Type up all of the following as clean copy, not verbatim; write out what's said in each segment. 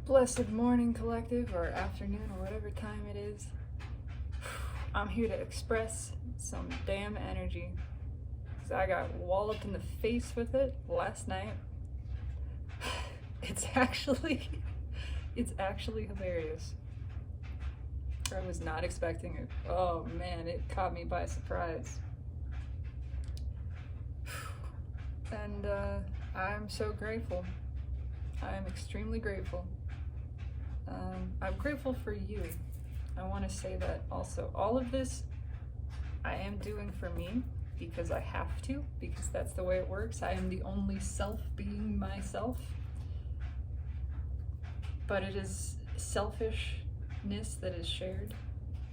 Blessed morning, collective, or afternoon, or whatever time it is. I'm here to express some damn energy, because I got walloped in the face with it last night. It's actually hilarious. I was not expecting it. Oh man, it caught me by surprise. And I'm so grateful. I am extremely grateful. I'm grateful for you. I want to say that also. All of this I am doing for me because I have to, because that's the way it works. I am the only self being myself. But it is selfishness that is shared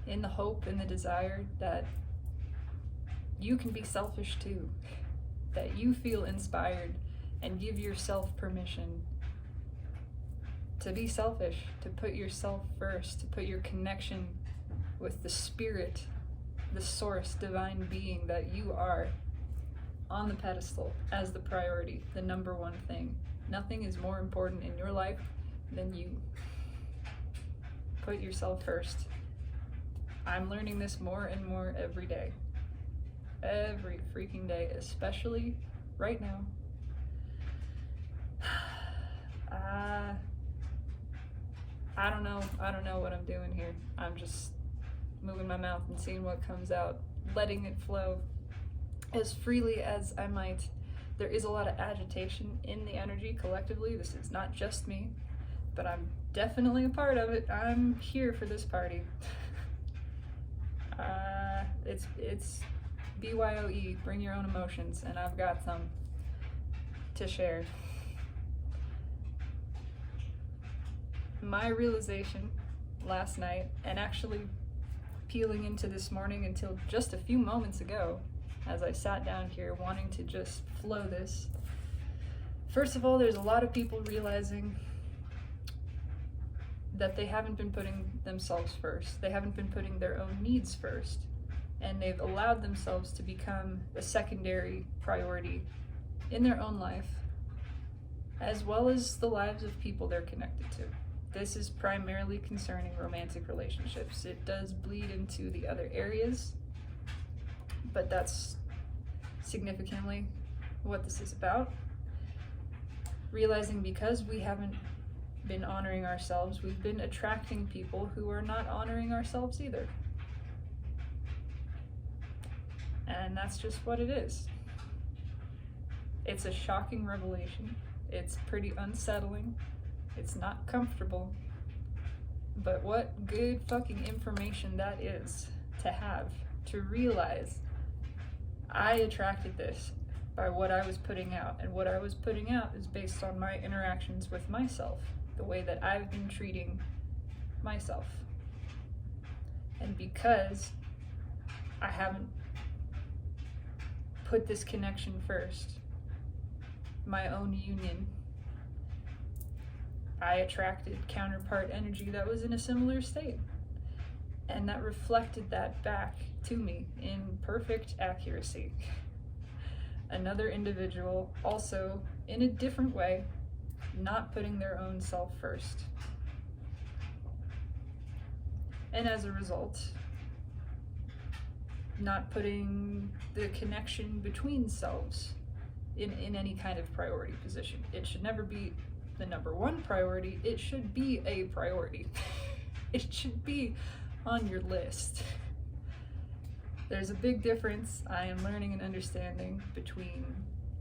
in the hope and the desire that you can be selfish too, that you feel inspired and give yourself permission to be selfish, to put yourself first, to put your connection with the spirit, the source, divine being that you are on the pedestal as the priority, the number one thing. Nothing is more important in your life than you. Put yourself first. I'm learning this more and more every day. Every freaking day, especially right now. I don't know what I'm doing here. I'm just moving my mouth and seeing what comes out, letting it flow as freely as I might. There is a lot of agitation in the energy collectively. This is not just me, but I'm definitely a part of it. I'm here for this party. It's BYOE, bring your own emotions, and I've got some to share. My realization last night, and actually peeling into this morning until just a few moments ago, as I sat down here wanting to just flow this. First of all, there's a lot of people realizing that they haven't been putting themselves first. They haven't been putting their own needs first. And they've allowed themselves to become a secondary priority in their own life, as well as the lives of people they're connected to. This is primarily concerning romantic relationships. It does bleed into the other areas, but that's significantly what this is about. Realizing because we haven't been honoring ourselves, we've been attracting people who are not honoring ourselves either. And that's just what it is. It's a shocking revelation. It's pretty unsettling. It's not comfortable. But what good fucking information that is to have, to realize I attracted this by what I was putting out. And what I was putting out is based on my interactions with myself, the way that I've been treating myself. And because I haven't put this connection first, my own union, I attracted counterpart energy that was in a similar state. And that reflected that back to me in perfect accuracy. Another individual also in a different way, not putting their own self first. And as a result, not putting the connection between selves in any kind of priority position. It should never be the number one priority. It should be a priority. It should be on your list. There's a big difference, I am learning and understanding, between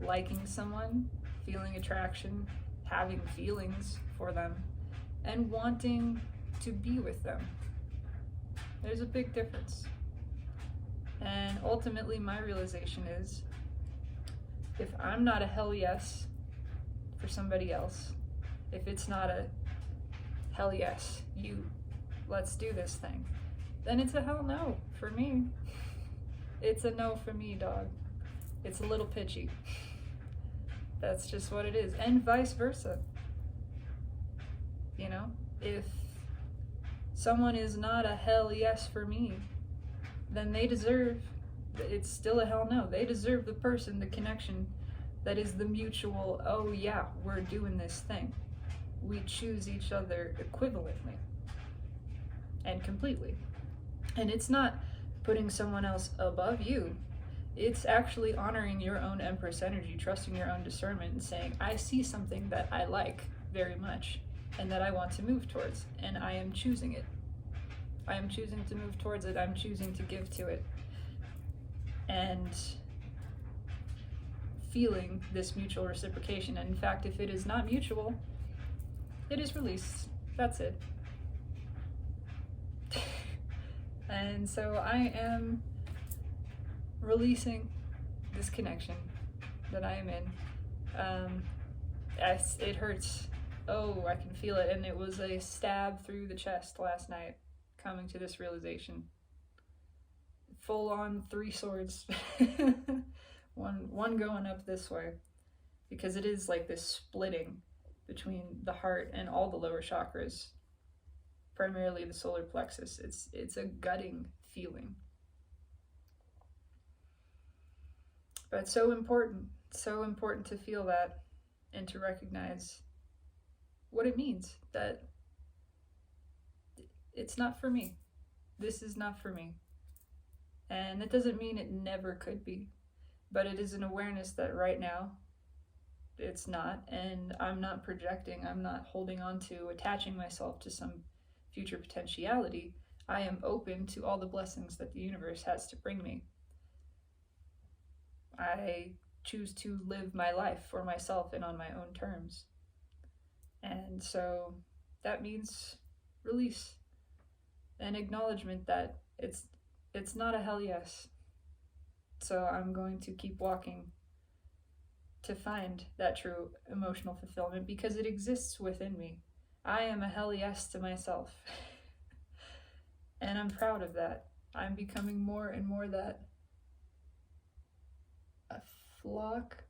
liking someone, feeling attraction, having feelings for them, and wanting to be with them. There's a big difference. And ultimately, my realization is, if I'm not a hell yes for somebody else, if it's not a hell yes, let's do this thing, then it's a hell no for me. It's a no for me, dog. It's a little pitchy. That's just what it is. And vice versa. You know, if someone is not a hell yes for me, then it's still a hell no. They deserve the person, the connection that is the mutual, oh yeah, we're doing this thing. we choose each other equivalently and completely. And it's not putting someone else above you. It's actually honoring your own Empress energy, trusting your own discernment, and saying, I see something that I like very much and that I want to move towards, and I am choosing it. I am choosing to move towards it. I'm choosing to give to it. And feeling this mutual reciprocation. And in fact, if it is not mutual, it is release. That's it. And so I am releasing this connection that I am in. As it hurts. Oh, I can feel it. And it was a stab through the chest last night, coming to this realization. Full on 3 swords. one going up this way, because it is like this splitting between the heart and all the lower chakras, primarily the solar plexus. It's a gutting feeling, but so important to feel that and to recognize what it means, that it's not for me. This is not for me. And that doesn't mean it never could be, but it is an awareness that right now it's not, and I'm not projecting, I'm not holding on to, attaching myself to some future potentiality. I am open to all the blessings that the universe has to bring me. I choose to live my life for myself and on my own terms. And so that means release and acknowledgement that it's not a hell yes. So I'm going to keep walking to find that true emotional fulfillment, because it exists within me. I am a hell yes to myself. And I'm proud of that. I'm becoming more and more that. A flock?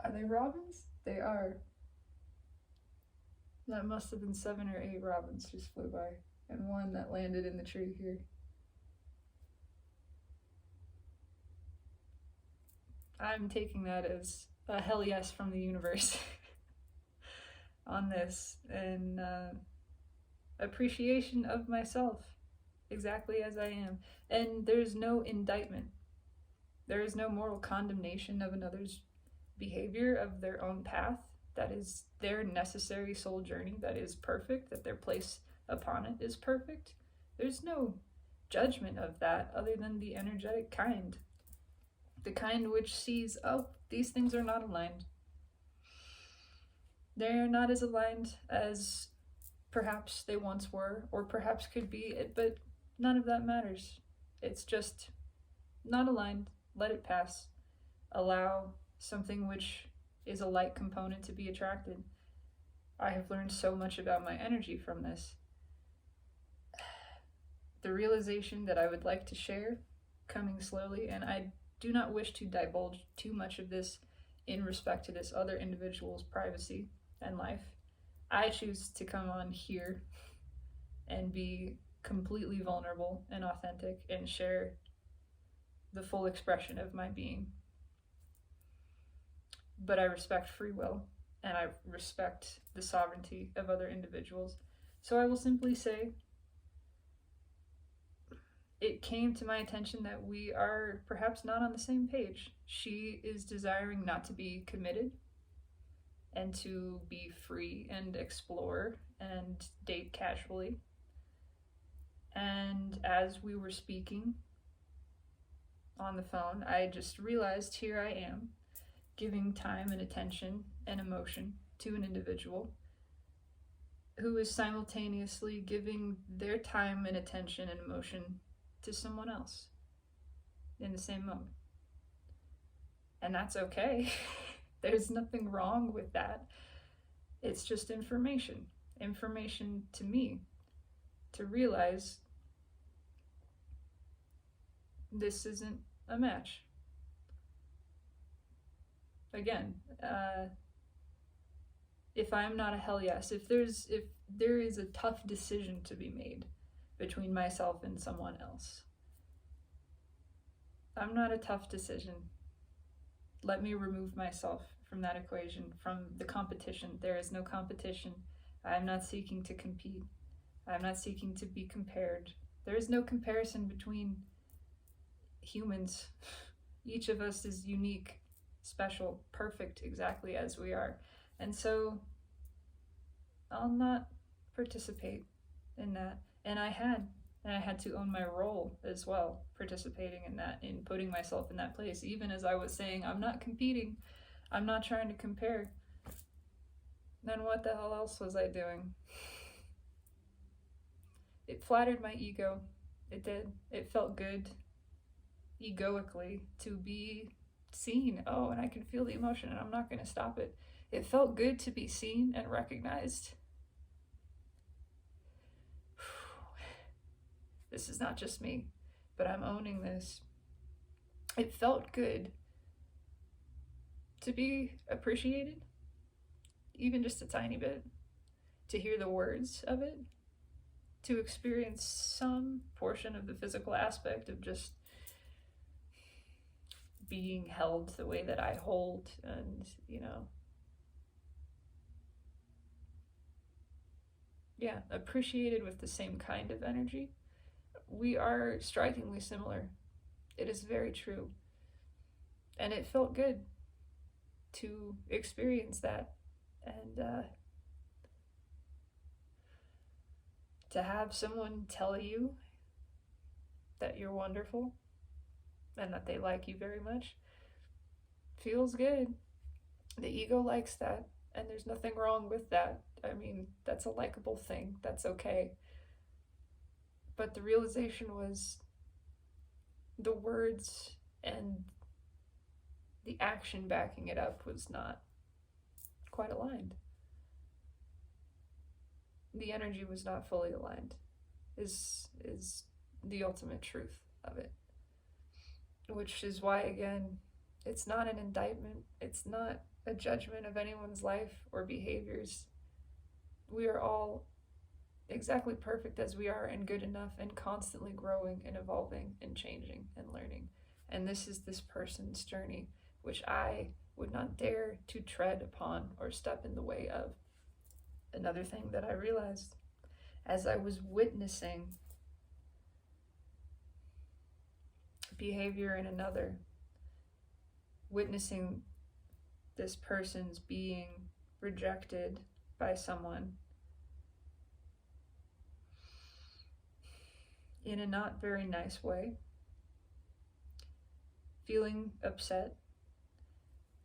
Are they robins? They are. That must have been 7 or 8 robins just flew by, and one that landed in the tree here. I'm taking that as a hell yes from the universe on this, and appreciation of myself exactly as I am. And there's no indictment. There is no moral condemnation of another's behavior, of their own path. That is their necessary soul journey, that is perfect, that their place upon it is perfect. There's no judgment of that other than the energetic kind. The kind which sees, oh, these things are not aligned. They're not as aligned as perhaps they once were, or perhaps could be, but none of that matters. It's just not aligned. Let it pass. Allow something which is a light component to be attracted. I have learned so much about my energy from this. The realization that I would like to share, coming slowly, and I do not wish to divulge too much of this in respect to this other individual's privacy and life. I choose to come on here and be completely vulnerable and authentic and share the full expression of my being. But I respect free will, and I respect the sovereignty of other individuals. So I will simply say, it came to my attention that we are perhaps not on the same page. She is desiring not to be committed and to be free and explore and date casually. And as we were speaking on the phone, I just realized here I am, giving time and attention and emotion to an individual who is simultaneously giving their time and attention and emotion to someone else in the same moment. And that's okay. There's nothing wrong with that. It's just information. Information to me to realize this isn't a match. Again, if I'm not a hell yes, if there is a tough decision to be made between myself and someone else, I'm not a tough decision. Let me remove myself from that equation, from the competition. There is no competition. I'm not seeking to compete. I'm not seeking to be compared. There is no comparison between humans. Each of us is unique, special, perfect, exactly as we are. And so I'll not participate in that. And I had to own my role as well, participating in that, in putting myself in that place, even as I was saying, I'm not competing, I'm not trying to compare. Then what the hell else was I doing? It flattered my ego. It did. It felt good, egoically, to be seen. Oh, and I can feel the emotion and I'm not going to stop it. It felt good to be seen and recognized. This is not just me, but I'm owning this. It felt good to be appreciated, even just a tiny bit, to hear the words of it, to experience some portion of the physical aspect of just being held the way that I hold, and, appreciated with the same kind of energy. We are strikingly similar. It is very true. And it felt good to experience that, and to have someone tell you that you're wonderful and that they like you very much feels good. The ego likes that, and there's nothing wrong with that. I mean, that's a likable thing. That's okay. But the realization was the words and the action backing it up was not quite aligned. The energy was not fully aligned, is the ultimate truth of it. Which is why, again, it's not an indictment. It's not a judgment of anyone's life or behaviors. We are all exactly perfect as we are, and good enough, and constantly growing and evolving and changing and learning. And this is this person's journey, which I would not dare to tread upon or step in the way of. Another thing that I realized as I was witnessing behavior in another, witnessing this person's being rejected by someone in a not very nice way, feeling upset,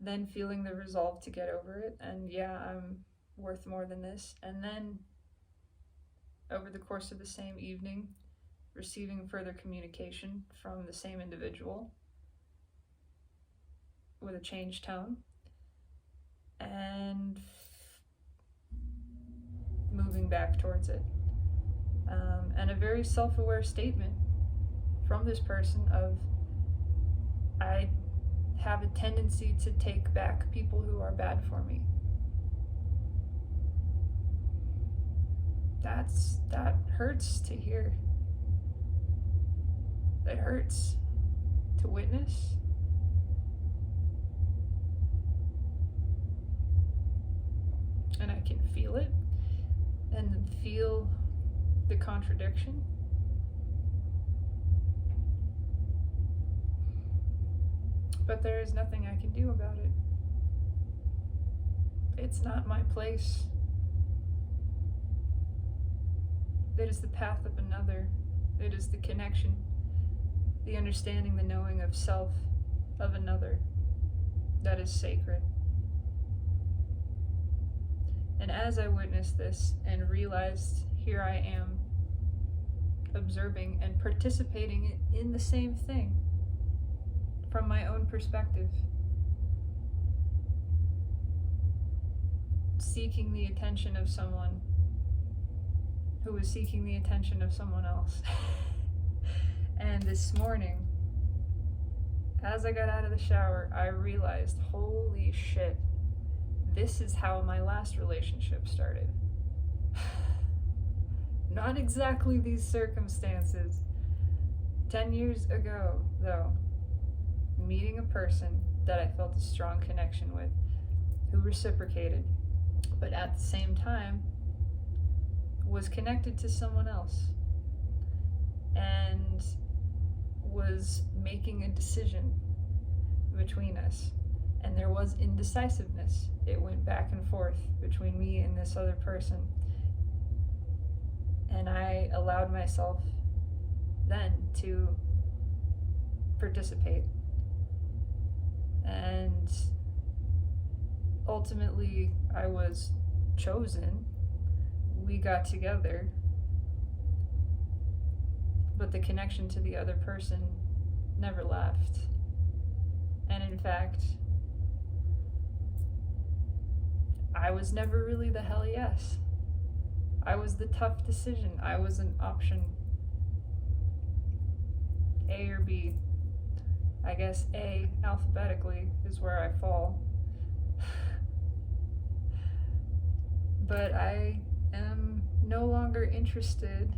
then feeling the resolve to get over it, and I'm worth more than this, and then over the course of the same evening, receiving further communication from the same individual with a changed tone, and moving back towards it. And a very self-aware statement from this person of, I have a tendency to take back people who are bad for me. That hurts to hear. That hurts to witness. And I can feel it, and feel the contradiction. But there is nothing I can do about it. It's not my place. It is the path of another. It is the connection, the understanding, the knowing of self, of another, that is sacred. And as I witnessed this and realized, here I am, observing and participating in the same thing from my own perspective, seeking the attention of someone who was seeking the attention of someone else. And this morning, as I got out of the shower, I realized, holy shit, this is how my last relationship started. Not exactly these circumstances. 10 years ago, though, meeting a person that I felt a strong connection with, who reciprocated, but at the same time, was connected to someone else and was making a decision between us. And there was indecisiveness. It went back and forth between me and this other person. And I allowed myself then to participate. And ultimately, I was chosen. We got together. But the connection to the other person never left. And in fact, I was never really the hell yes. I was the tough decision. I was an option. A or B. I guess A, alphabetically, is where I fall. But I am no longer interested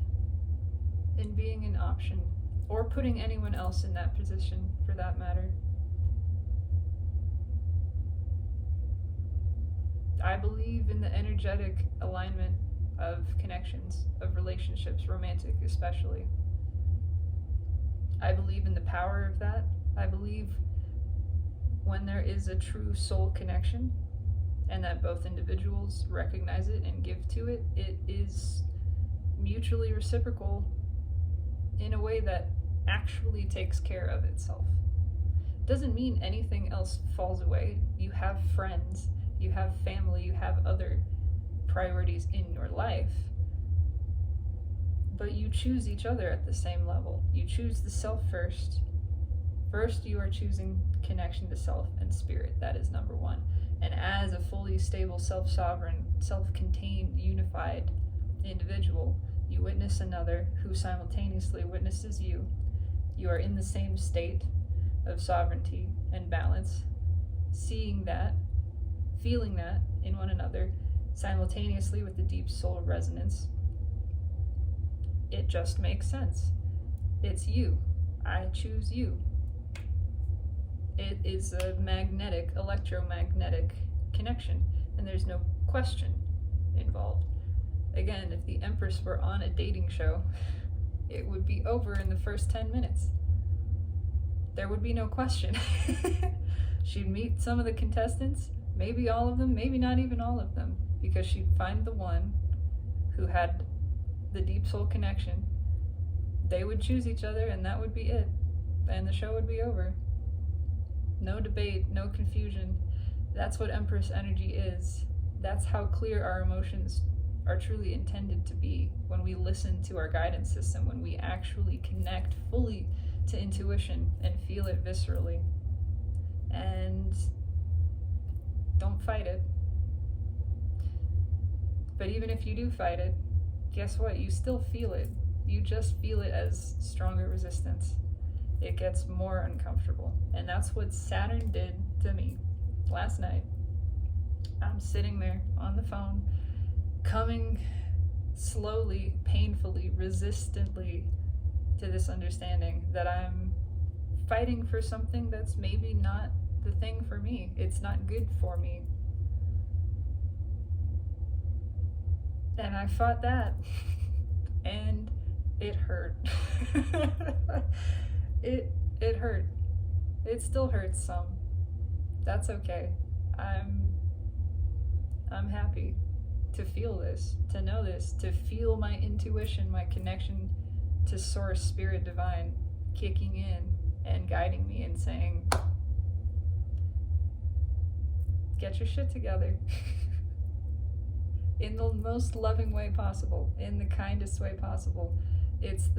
in being an option, or putting anyone else in that position, for that matter. I believe in the energetic alignment of connections, of relationships, romantic especially. I believe in the power of that. I believe when there is a true soul connection, and that both individuals recognize it and give to it, it is mutually reciprocal in a way that actually takes care of itself. Doesn't mean anything else falls away. You have friends, you have family, you have other priorities in your life, but you choose each other at the same level. You choose the self first. First, you are choosing connection to self and spirit. That is number one. And as a fully stable, self-sovereign, self-contained, unified individual, you witness another who simultaneously witnesses you. You are in the same state of sovereignty and balance, seeing that, feeling that in one another, simultaneously with the deep soul resonance. It just makes sense. It's you. I choose you. It is a magnetic, electromagnetic connection, and there's no question involved. Again, if the Empress were on a dating show, it would be over in the first 10 minutes. There would be no question. She'd meet some of the contestants, maybe all of them, maybe not even all of them, because she'd find the one who had the deep soul connection. They would choose each other, and that would be it. And the show would be over. No debate, no confusion. That's what Empress energy is. That's how clear our emotions are truly intended to be when we listen to our guidance system, when we actually connect fully to intuition and feel it viscerally. And don't fight it. But even if you do fight it, guess what? You still feel it. You just feel it as stronger resistance. It gets more uncomfortable. And that's what Saturn did to me last night. I'm sitting there on the phone, coming slowly, painfully, resistantly to this understanding that I'm fighting for something that's maybe not the thing for me. It's not good for me. And I fought that. And it hurt. It hurt. It still hurts some. That's okay. I'm happy to feel this, to know this, to feel my intuition, my connection to Source, Spirit Divine, kicking in and guiding me and saying, get your shit together. In the most loving way possible, in the kindest way possible. It's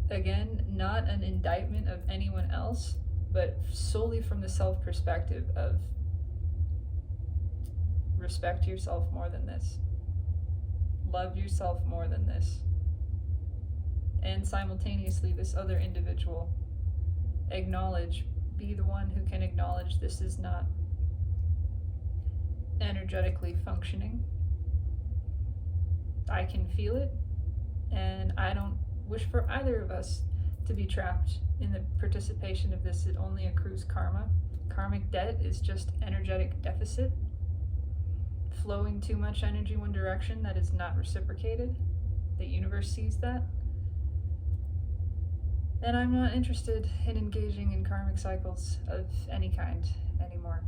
again, not an indictment of anyone else, but solely from the self perspective of respect yourself more than this. Love yourself more than this. And simultaneously, this other individual, be the one who can acknowledge this is not energetically functioning. I can feel it, and I don't wish for either of us to be trapped in the participation of this. It only accrues karma. Karmic debt is just energetic deficit. flowing too much energy one direction that is not reciprocated. The universe sees that. And I'm not interested in engaging in karmic cycles of any kind anymore,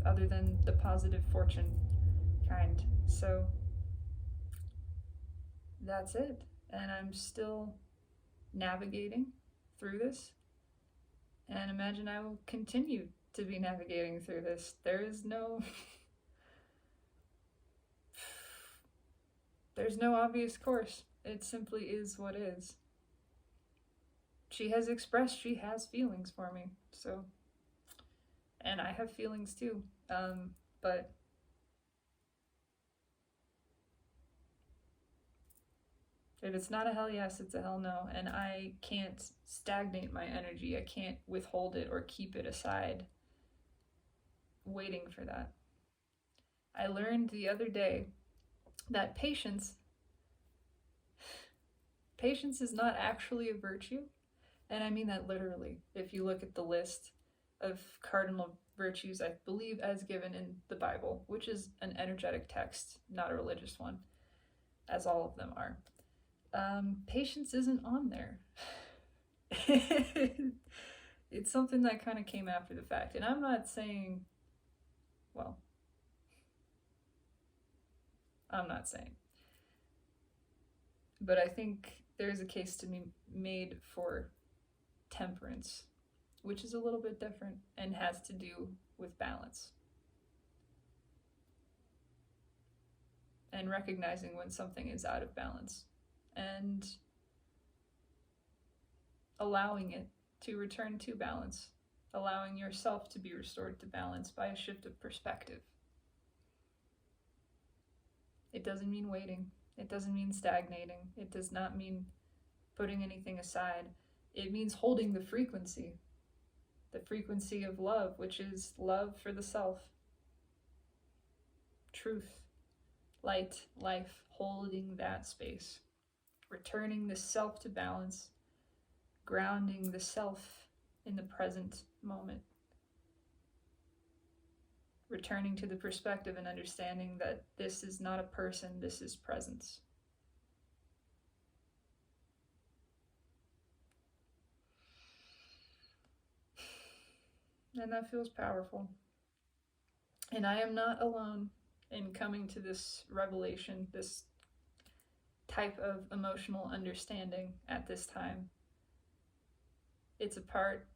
other than the positive fortune kind. So that's it. And I'm still navigating through this. And imagine I will continue to be navigating through this. There is no there's no obvious course. It simply is what is. She has expressed she has feelings for me, so, and I have feelings too, but if it's not a hell yes, it's a hell no, and I can't stagnate my energy. I can't withhold it or keep it aside, waiting for that. I learned the other day that patience is not actually a virtue. And I mean that literally. If you look at the list of cardinal virtues, I believe as given in the Bible, which is an energetic text, not a religious one, as all of them are, patience isn't on there. It's something that kind of came after the fact. And I'm not saying, well, I'm not saying. But I think there's a case to be made for temperance, which is a little bit different and has to do with balance. And recognizing when something is out of balance and allowing it to return to balance, allowing yourself to be restored to balance by a shift of perspective. It doesn't mean waiting. It doesn't mean stagnating. It does not mean putting anything aside. It means holding the frequency of love, which is love for the self, truth, light, life, holding that space, returning the self to balance, grounding the self in the present moment, returning to the perspective and understanding that this is not a person, this is presence. And that feels powerful. And I am not alone in coming to this revelation, this type of emotional understanding at this time. It's a part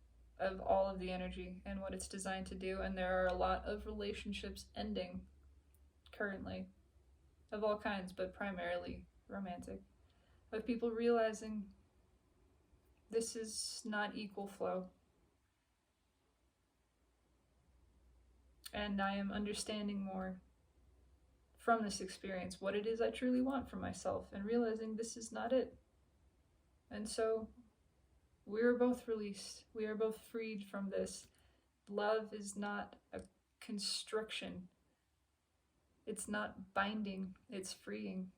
of all of the energy and what it's designed to do, and there are a lot of relationships ending currently, of all kinds, but primarily romantic, of people realizing this is not equal flow. And I am understanding more from this experience what it is I truly want for myself, and realizing this is not it. And so we are both released. We are both freed from this. Love is not a constriction. It's not binding. It's freeing.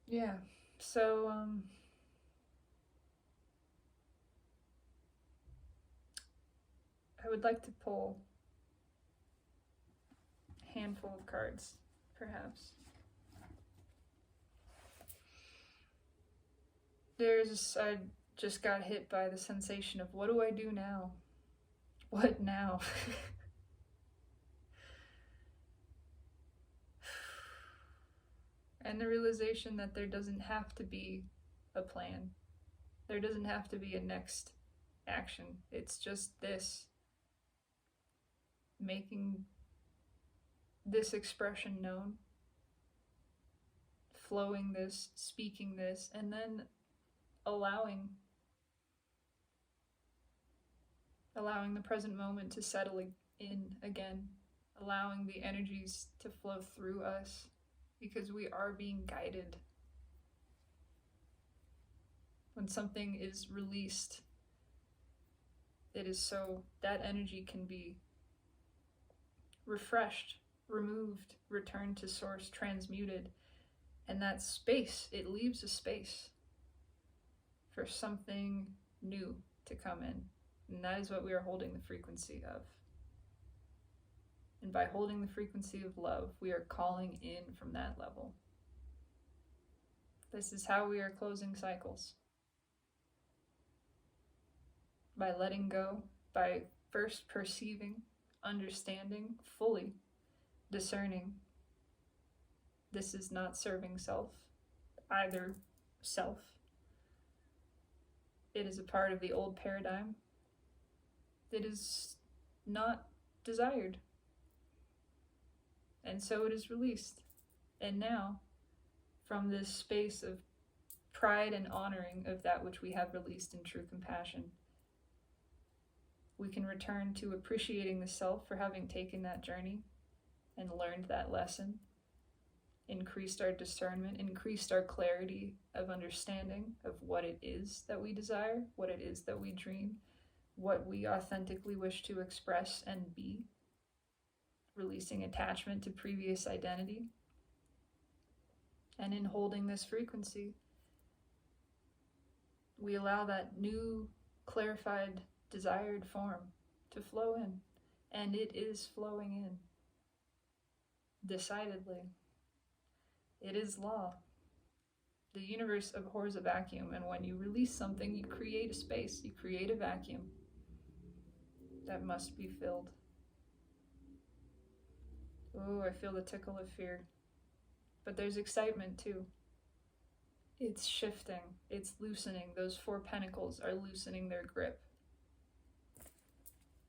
Yeah. So, I would like to pull a handful of cards, perhaps. I just got hit by the sensation of, what do I do now? What now? And the realization that there doesn't have to be a plan. There doesn't have to be a next action. It's just this. Making this expression known. Flowing this, speaking this, and then allowing the present moment to settle in again, allowing the energies to flow through us, because we are being guided. When something is released, it is so that energy can be refreshed, removed, returned to source, transmuted, and that space, it leaves a space for something new to come in. And that is what we are holding the frequency of. And by holding the frequency of love, we are calling in from that level. This is how we are closing cycles. By letting go, by first perceiving, understanding, fully discerning. This is not serving self, either self. It is a part of the old paradigm. It is not desired. And so it is released. And now, from this space of pride and honoring of that which we have released in true compassion, we can return to appreciating the self for having taken that journey and learned that lesson, increased our discernment, increased our clarity of understanding of what it is that we desire, what it is that we dream, what we authentically wish to express and be, releasing attachment to previous identity. And in holding this frequency, we allow that new, clarified, desired form to flow in. And it is flowing in. Decidedly. It is law. The universe abhors a vacuum, and when you release something, you create a space, you create a vacuum that must be filled. Oh, I feel the tickle of fear. But there's excitement too. It's shifting, it's loosening. Those 4 pentacles are loosening their grip.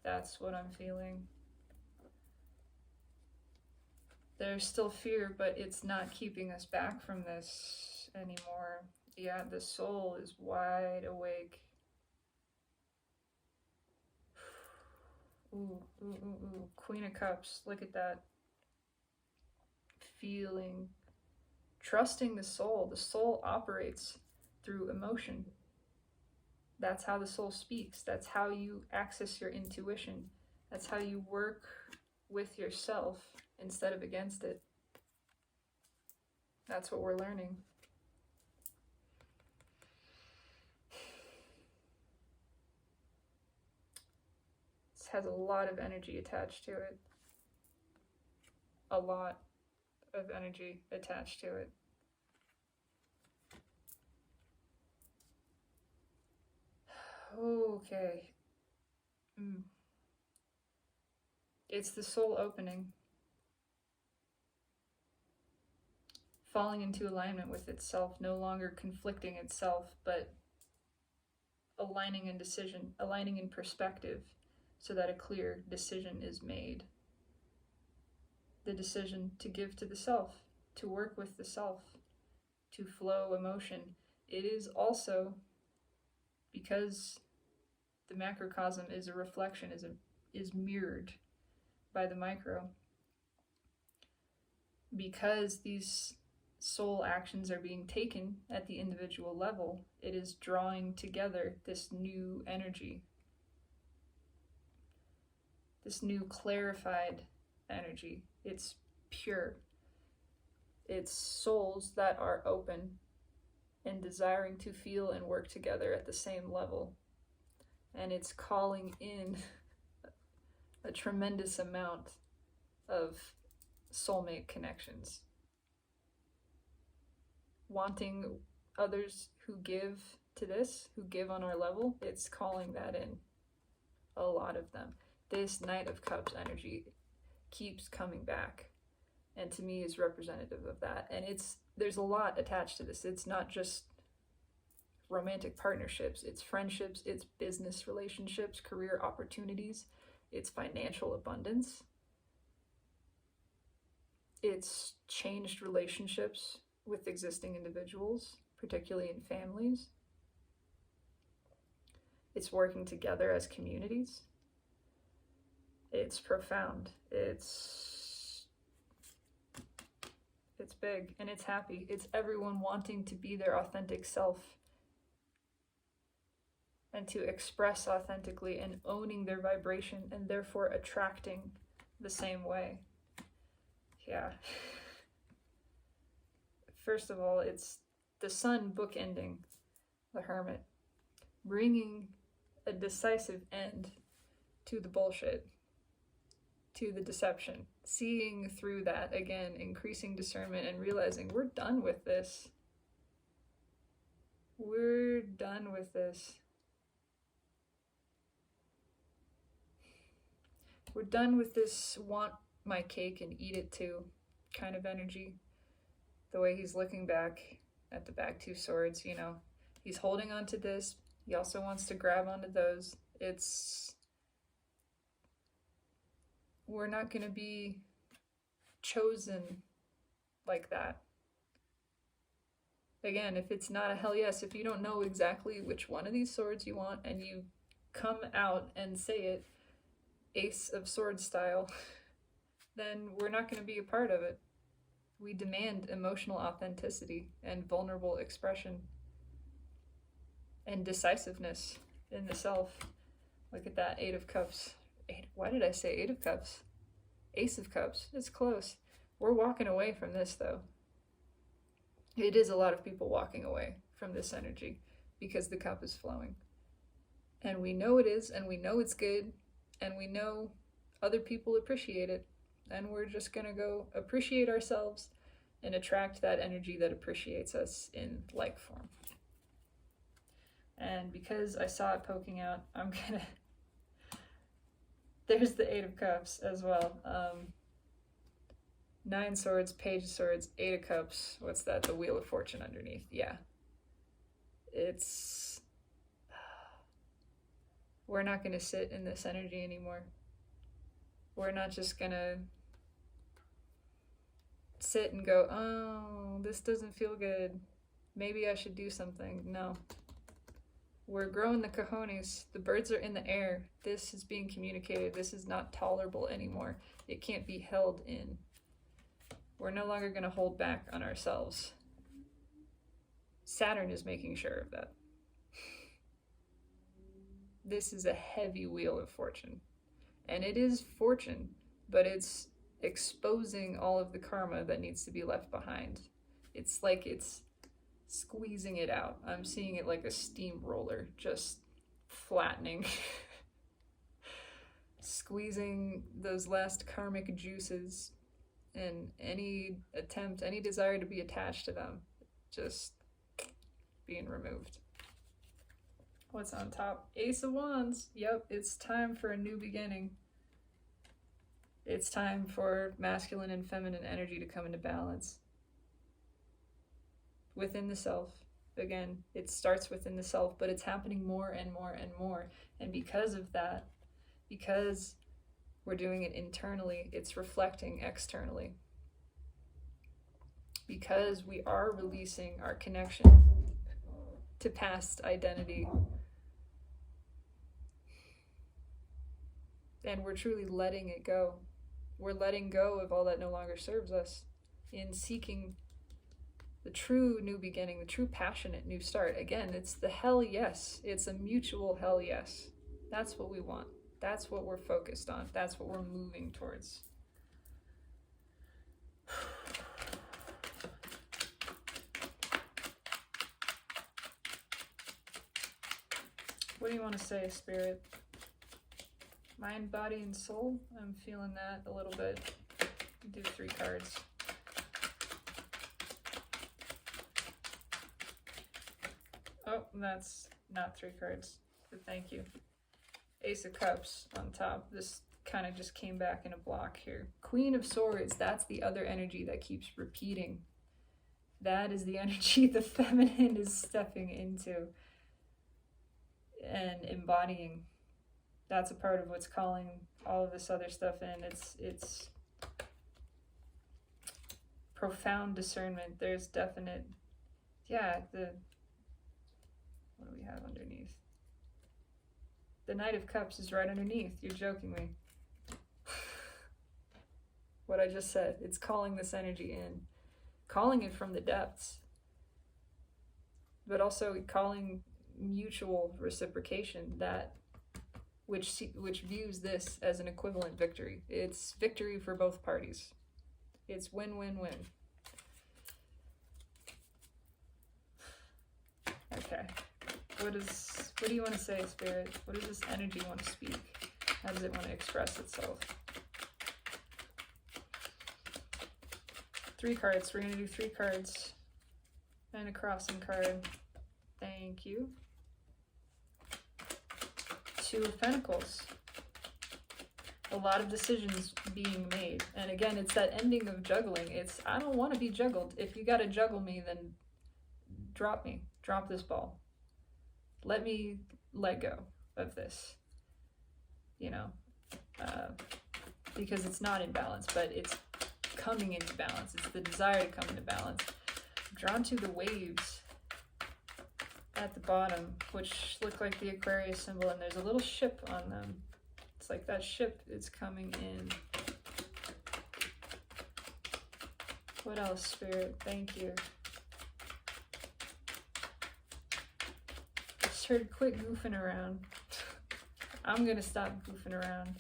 That's what I'm feeling. There's still fear, but it's not keeping us back from this anymore. Yeah, the soul is wide awake. Ooh, ooh, ooh, ooh. Queen of Cups, look at that. Feeling, trusting the soul. The soul operates through emotion. That's how the soul speaks. That's how you access your intuition. That's how you work with yourself instead of against it. That's what we're learning. This has a lot of energy attached to it. A lot of energy attached to it. Okay. It's the soul opening. Falling into alignment with itself, no longer conflicting itself, but aligning in decision, aligning in perspective, so that a clear decision is made. The decision to give to the self, to work with the self, to flow emotion. It is also, because the macrocosm is a reflection, is mirrored by the micro. Because these soul actions are being taken at the individual level, it is drawing together this new energy, this new clarified energy. It's pure. It's souls that are open and desiring to feel and work together at the same level. And it's calling in a tremendous amount of soulmate connections. Wanting others who give to this, who give on our level, it's calling that in. A lot of them. This Knight of Cups energy keeps coming back, and to me is representative of that. And there's a lot attached to this. It's not just romantic partnerships, it's friendships, it's business relationships, career opportunities, it's financial abundance, it's changed relationships with existing individuals, particularly in families. It's working together as communities. It's profound. It's big, and it's happy. It's everyone wanting to be their authentic self and to express authentically and owning their vibration, and therefore attracting the same way. Yeah. First of all, it's the sun bookending the Hermit, bringing a decisive end to the bullshit, to the deception. Seeing through that, again, increasing discernment and realizing we're done with this. We're done with this. We're done with this want my cake and eat it too kind of energy. The way he's looking back at the back two swords, you know, he's holding on to this. He also wants to grab onto those. We're not going to be chosen like that. Again, if it's not a hell yes, if you don't know exactly which one of these swords you want and you come out and say it, Ace of Swords style, then we're not going to be a part of it. We demand emotional authenticity and vulnerable expression and decisiveness in the self. Look at that, 8 of Cups. Why did I say 8 of Cups? Ace of Cups, it's close. We're walking away from this though. It is a lot of people walking away from this energy because the cup is flowing. And we know it is, and we know it's good, and we know other people appreciate it. And we're just gonna go appreciate ourselves and attract that energy that appreciates us in like form. And because I saw it poking out, I'm gonna... There's the 8 of Cups as well. 9 Swords, Page of Swords, 8 of Cups. What's that? The Wheel of Fortune underneath. Yeah. It's... We're not going to sit in this energy anymore. We're not just going to sit and go, oh, this doesn't feel good. Maybe I should do something. No. We're growing the cojones. The birds are in the air. This is being communicated. This is not tolerable anymore. It can't be held in. We're no longer going to hold back on ourselves. Saturn is making sure of that. This is a heavy Wheel of Fortune. And it is fortune, but it's exposing all of the karma that needs to be left behind. It's like it's squeezing it out. I'm seeing it like a steamroller, just flattening. Squeezing those last karmic juices and any attempt, any desire to be attached to them, just being removed. What's on top? Ace of Wands. Yep, it's time for a new beginning. It's time for masculine and feminine energy to come into balance. Within the self. Again, it starts within the self, but it's happening more and more and more. And because of that, because we're doing it internally, it's reflecting externally. Because we are releasing our connection to past identity. And we're truly letting it go. We're letting go of all that no longer serves us in seeking the true new beginning, the true passionate new start. Again, it's the hell yes. It's a mutual hell yes. That's what we want. That's what we're focused on. That's what we're moving towards. What do you want to say, Spirit? Mind, body, and soul? I'm feeling that a little bit. Do 3 cards. Oh, that's not 3 cards, but thank you. Ace of Cups on top. This kind of just came back in a block here. Queen of Swords, that's the other energy that keeps repeating. That is the energy the feminine is stepping into and embodying. That's a part of what's calling all of this other stuff in. It's profound discernment. There's definite, yeah, what do we have underneath? The Knight of Cups is right underneath. You're joking me. What I just said, it's calling this energy in. Calling it from the depths. But also calling mutual reciprocation, that which views this as an equivalent victory. It's victory for both parties. It's win-win-win. Okay. What do you want to say, Spirit? What does this energy want to speak? How does it want to express itself? 3 cards. We're going to do 3 cards. And a crossing card. Thank you. 2 of Pentacles. A lot of decisions being made. And again, it's that ending of juggling. It's, I don't want to be juggled. If you got to juggle me, then drop me. Drop this ball. Let me let go of this. You know, because it's not in balance, but it's coming into balance. It's the desire to come into balance. I'm drawn to the waves at the bottom, which look like the Aquarius symbol, and there's a little ship on them. It's like that ship is coming in. What else, Spirit? Thank you. Just heard quit goofing around. I'm gonna stop goofing around.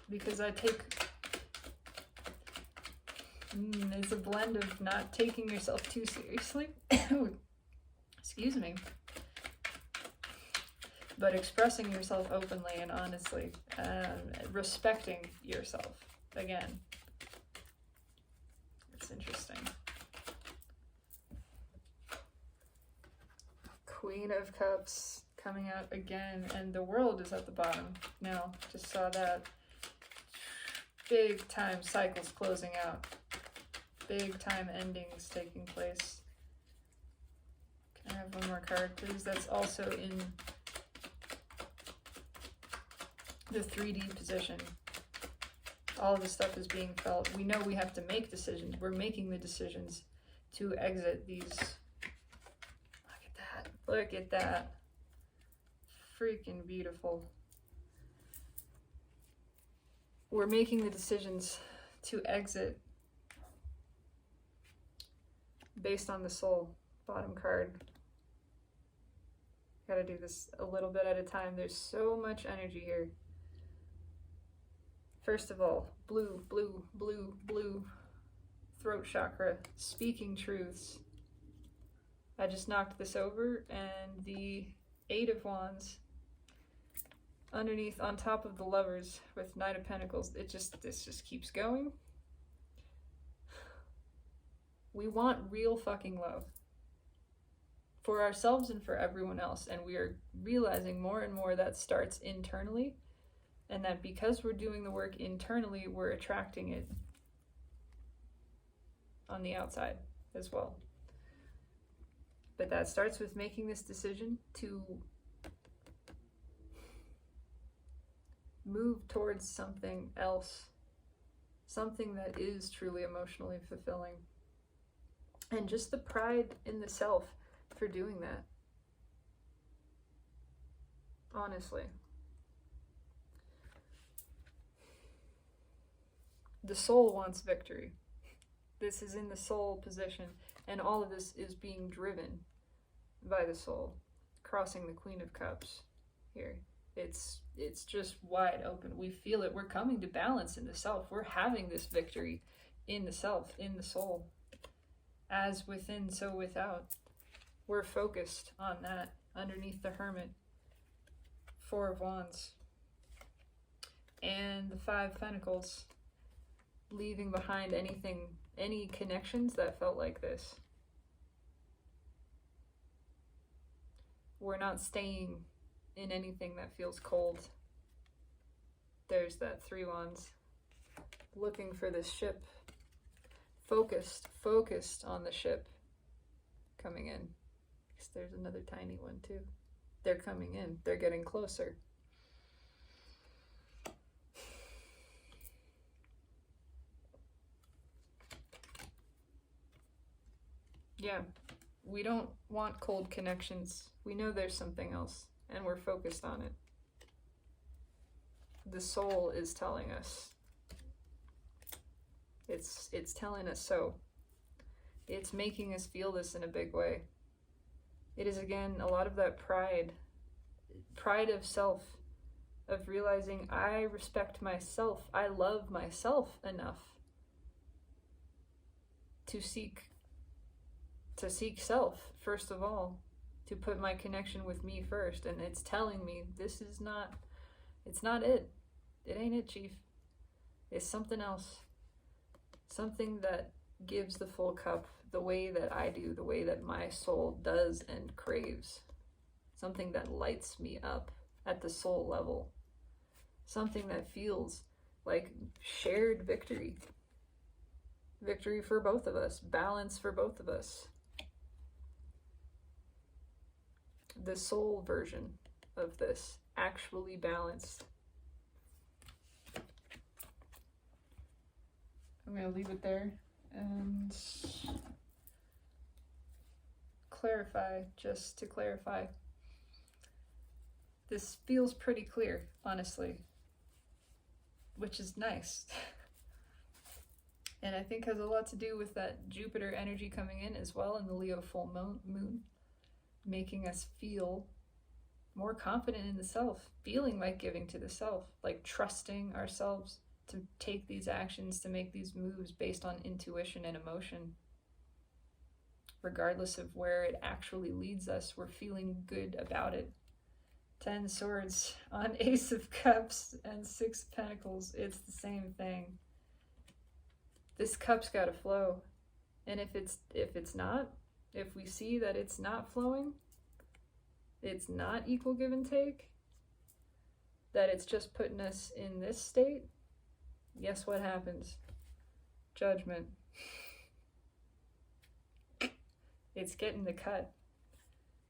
Because I take... it's a blend of not taking yourself too seriously. Excuse me. But expressing yourself openly and honestly. Respecting yourself. Again. It's interesting. Queen of Cups coming out again. And the World is at the bottom. Now, just saw that. Big time cycles closing out. Big time endings taking place. Can I have one more card, please? That's also in the 3D position. All of this stuff is being felt. We know we have to make decisions. We're making the decisions to exit these. Look at that. Look at that. Freaking beautiful. We're making the decisions to exit based on the soul. Bottom card. Gotta do this a little bit at a time. There's so much energy here. First of all, blue, blue, blue, blue. Throat chakra. Speaking truths. I just knocked this over, and the 8 of Wands underneath on top of the Lovers with 9 of Pentacles. This just keeps going. We want real fucking love for ourselves and for everyone else, and we are realizing more and more that starts internally, and that because we're doing the work internally, we're attracting it on the outside as well. But that starts with making this decision to move towards something else, something that is truly emotionally fulfilling. And just the pride in the self for doing that. Honestly. The soul wants victory. This is in the soul position, and all of this is being driven by the soul. Crossing the Queen of Cups here. It's just wide open. We feel it. We're coming to balance in the self. We're having this victory in the self, in the soul. As within, so without. We're focused on that underneath the Hermit. 4 of Wands. And the 5 Pentacles. Leaving behind anything, any connections that felt like this. We're not staying in anything that feels cold. There's that 3 Wands. Looking for this ship. Focused on the ship coming in. Because there's another tiny one too. They're coming in. They're getting closer. Yeah, we don't want cold connections. We know there's something else, and we're focused on it. The soul is telling us. It's telling us so. It's making us feel this in a big way. It is, again, a lot of that pride of self, of realizing I respect myself, I love myself enough to seek to seek self, first of all, to put my connection with me first. And it's telling me this is not, it's not it. It ain't it, Chief. It's something else. Something that gives the full cup the way that I do, the way that my soul does and craves. Something that lights me up at the soul level. Something that feels like shared victory. Victory for both of us. Balance for both of us. The soul version of this, actually balanced. I'm going to leave it there and clarify, just to clarify. This feels pretty clear, honestly, which is nice. And I think has a lot to do with that Jupiter energy coming in as well in the Leo full moon, making us feel more confident in the self, feeling like giving to the self, like trusting ourselves to take these actions, to make these moves based on intuition and emotion. Regardless of where it actually leads us, we're feeling good about it. 10 swords on Ace of Cups and 6 Pentacles. It's the same thing. This cup's got to flow. And if it's not, if we see that it's not flowing, it's not equal give and take, that it's just putting us in this state, guess what happens? Judgment. It's getting the cut.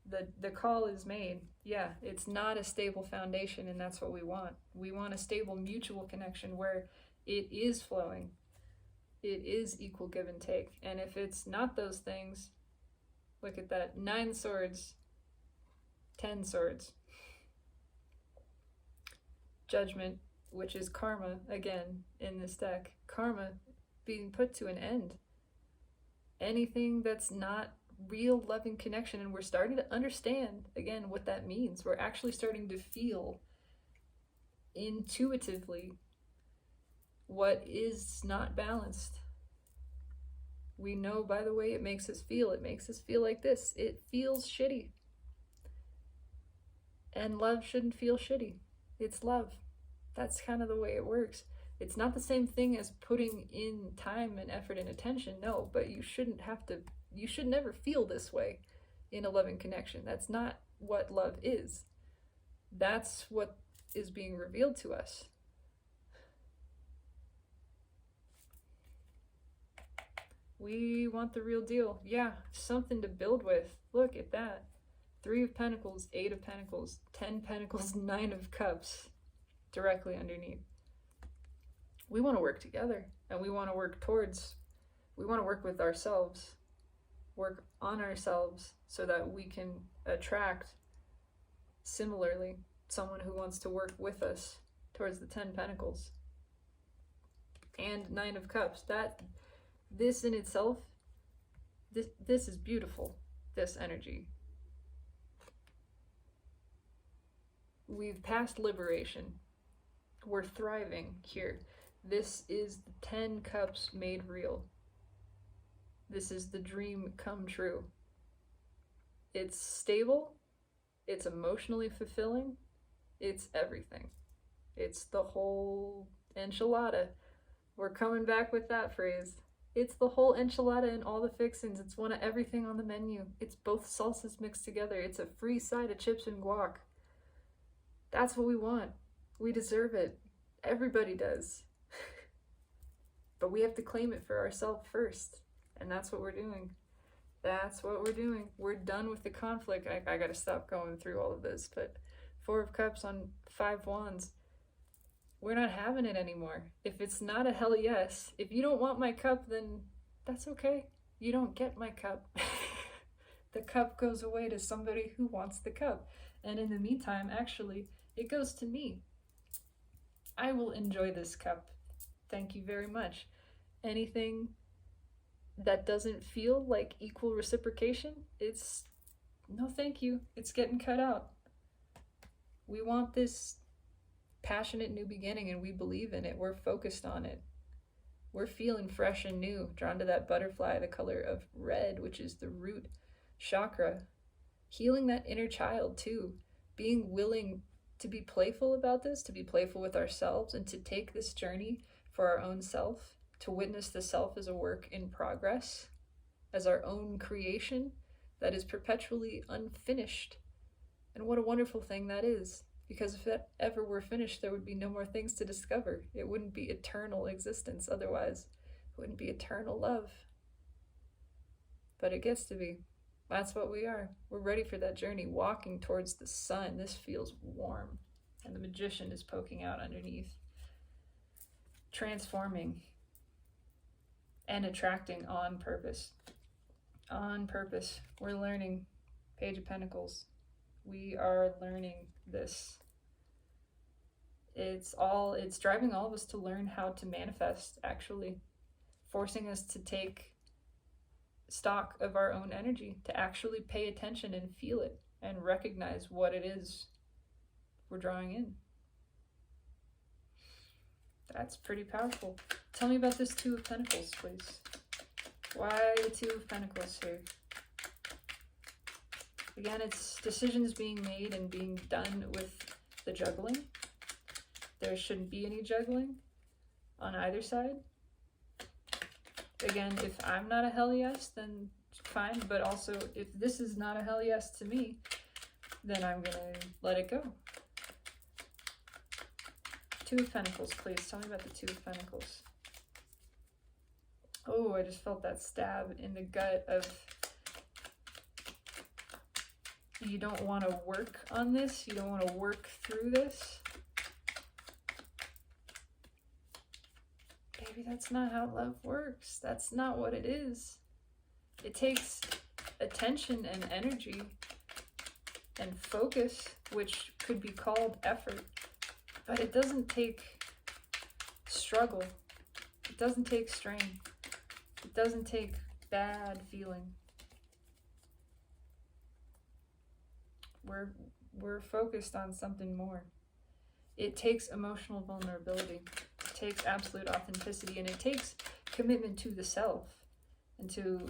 The call is made. Yeah, it's not a stable foundation, and that's what we want. We want a stable mutual connection where it is flowing. It is equal give and take. And if it's not those things, look at that. 9 swords, 10 swords. Judgment, which is karma, again, in this deck. Karma being put to an end. Anything that's not real loving connection, and we're starting to understand, again, what that means. We're actually starting to feel intuitively what is not balanced. We know by the way it makes us feel. It makes us feel like this. It feels shitty. And love shouldn't feel shitty. It's love. That's kind of the way it works. It's not the same thing as putting in time and effort and attention, no, but you should never feel this way in a loving connection. That's not what love is. That's what is being revealed to us. We want the real deal. Yeah, something to build with. Look at that. 3 of Pentacles, 8 of Pentacles, 10 Pentacles, 9 of Cups directly underneath. We want to work together, and we want to work with ourselves, work on ourselves so that we can attract similarly someone who wants to work with us towards the 10 Pentacles and 9 of Cups. This in itself, this is beautiful, this energy. We've passed liberation. We're thriving here. This is the 10 Cups made real. This is the dream come true. It's stable. It's emotionally fulfilling. It's everything. It's the whole enchilada. We're coming back with that phrase. It's the whole enchilada and all the fixins. It's one of everything on the menu. It's both salsas mixed together. It's a free side of chips and guac. That's what we want. We deserve it. Everybody does. But we have to claim it for ourselves first. And that's what we're doing. That's what we're doing. We're done with the conflict. I gotta stop going through all of this. But 4 of Cups on 5 Wands. We're not having it anymore. If it's not a hell yes, if you don't want my cup, then that's okay. You don't get my cup. The cup goes away to somebody who wants the cup. And in the meantime, actually, it goes to me. I will enjoy this cup. Thank you very much. Anything that doesn't feel like equal reciprocation, it's no thank you. It's getting cut out. We want this passionate new beginning, and we believe in it. We're focused on it. We're feeling fresh and new, drawn to that butterfly, the color of red, which is the root chakra. Healing that inner child too, being willing to be playful about this, to be playful with ourselves, and to take this journey for our own self, to witness the self as a work in progress, as our own creation that is perpetually unfinished. And what a wonderful thing that is, because if that ever were finished, there would be no more things to discover. It wouldn't be eternal existence otherwise. It wouldn't be eternal love. But it gets to be. That's what we are. We're ready for that journey, walking towards the sun. This feels warm, and the magician is poking out underneath, transforming and attracting on purpose. On purpose. We're learning. Page of Pentacles. We are learning this. It's driving all of us to learn how to manifest, actually, forcing us to take stock of our own energy, to actually pay attention and feel it and recognize what it is we're drawing in. That's pretty powerful. Tell me about this Two of Pentacles, please. Why the Two of Pentacles here? Again, it's decisions being made and being done with the juggling. There shouldn't be any juggling on either side. Again, if I'm not a hell yes, then fine. But also, if this is not a hell yes to me, then I'm going to let it go. Two of Pentacles, please. Tell me about the Two of Pentacles. Oh, I just felt that stab in the gut of you don't want to work on this. You don't want to work through this. Baby, that's not how love works. That's not what it is. It takes attention and energy and focus, which could be called effort, but it doesn't take struggle. It doesn't take strain. It doesn't take bad feeling. We're focused on something more. It takes emotional vulnerability. It takes absolute authenticity, and it takes commitment to the self and to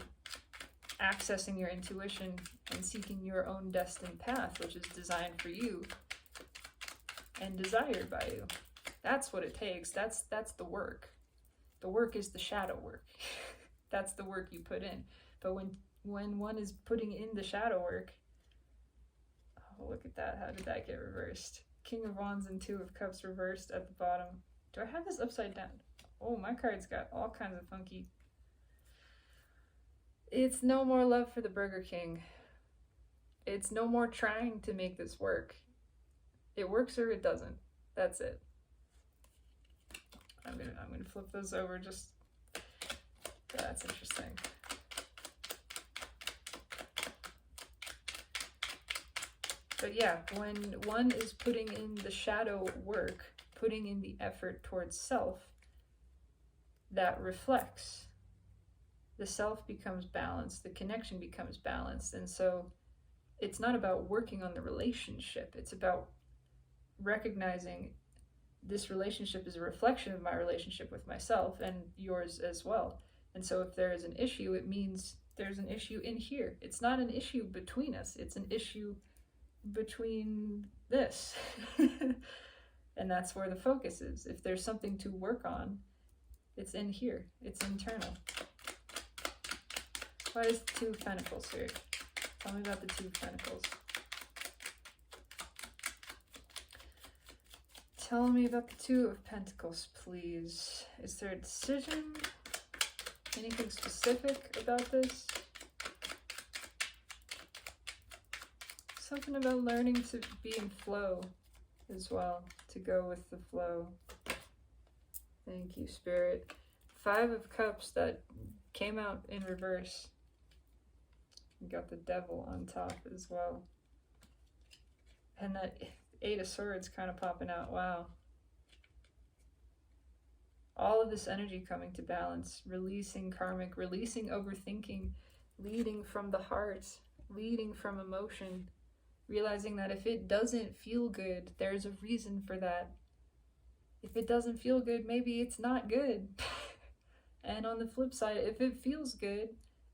accessing your intuition and seeking your own destined path, which is designed for you and desired by you. That's what it takes. That's the work. The work is the shadow work. That's the work you put in. But when one is putting in the shadow work, oh, look at that. How did that get reversed? King of Wands and Two of Cups reversed at the bottom. Do I have this upside down? Oh, my card's got all kinds of funky. It's no more love for the Burger King. It's no more trying to make this work. It works or it doesn't. That's it. I'm gonna flip those over. Just that's interesting. But yeah, when one is putting in the shadow work, putting in the effort towards self, that reflects. The self becomes balanced, the connection becomes balanced. And so it's not about working on the relationship. It's about recognizing this relationship is a reflection of my relationship with myself and yours as well. And so if there is an issue, it means there's an issue in here. It's not an issue between us. It's an issue between this. And that's where the focus is. If there's something to work on, it's in here. It's internal. Why is the Two of Pentacles here? Tell me about the Two of Pentacles. Tell me about the Two of Pentacles, please. Is there a decision? Anything specific about this? Something about learning to be in flow as well, to go with the flow. Thank you, Spirit. Five of Cups that came out in reverse. We got the Devil on top as well. And that Eight of Swords kind of popping out. Wow. All of this energy coming to balance, releasing karmic, releasing overthinking, leading from the heart, leading from emotion, realizing that if it doesn't feel good, there's a reason for that. If it doesn't feel good, maybe it's not good. And on the flip side, if it feels good,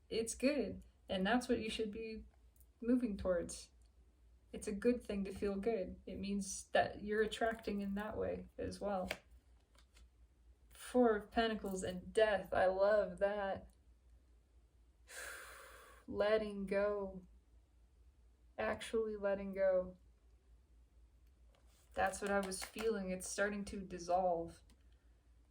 it's good. And that's what you should be moving towards. It's a good thing to feel good. It means that you're attracting in that way as well. Four of Pentacles and Death. I love that. Letting go. Actually letting go. That's what I was feeling. It's starting to dissolve.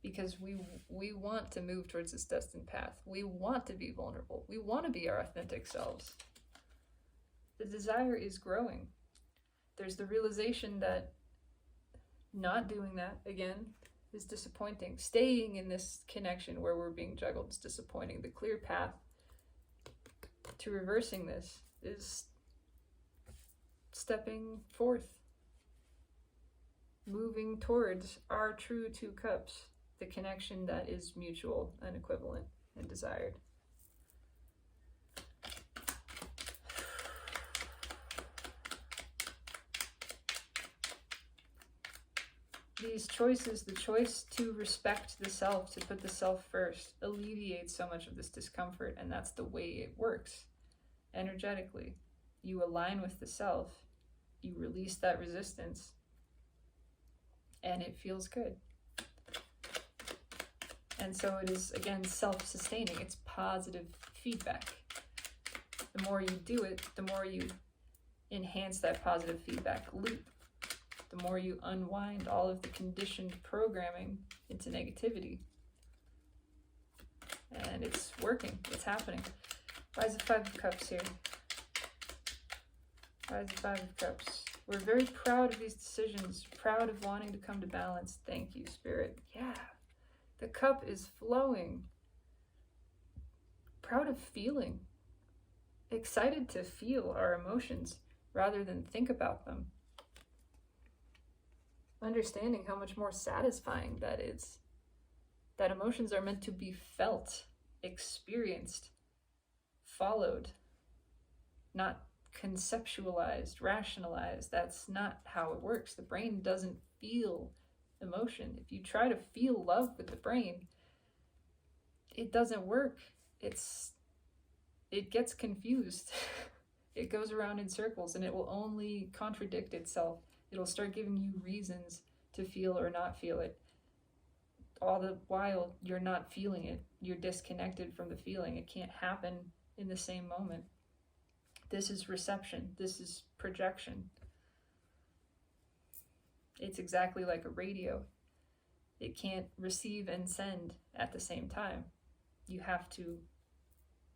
Because we want to move towards this destined path. We want to be vulnerable. We want to be our authentic selves. The desire is growing. There's the realization that not doing that, again, is disappointing. Staying in this connection where we're being juggled is disappointing. The clear path to reversing this is stepping forth. Moving towards our true two cups. The connection that is mutual and equivalent and desired. These choices, the choice to respect the self, to put the self first, alleviates so much of this discomfort, and that's the way it works energetically. You align with the self, you release that resistance, and it feels good. And so it is, again, self-sustaining. It's positive feedback. The more you do it, the more you enhance that positive feedback loop. The more you unwind all of the conditioned programming into negativity. And it's working. It's happening. Why is the Five of Cups here? Why is the Five of Cups? We're very proud of these decisions. Proud of wanting to come to balance. Thank you, Spirit. Yeah. The cup is flowing. Proud of feeling. Excited to feel our emotions rather than think about them. Understanding how much more satisfying that is. That emotions are meant to be felt, experienced, followed, not conceptualized, rationalized. That's not how it works. The brain doesn't feel emotion. If you try to feel love with the brain, it doesn't work. It gets confused. It goes around in circles, and it will only contradict itself. It'll start giving you reasons to feel or not feel it. All the while you're not feeling it. You're disconnected from the feeling. It can't happen in the same moment. This is reception. This is projection. It's exactly like a radio. It can't receive and send at the same time. You have to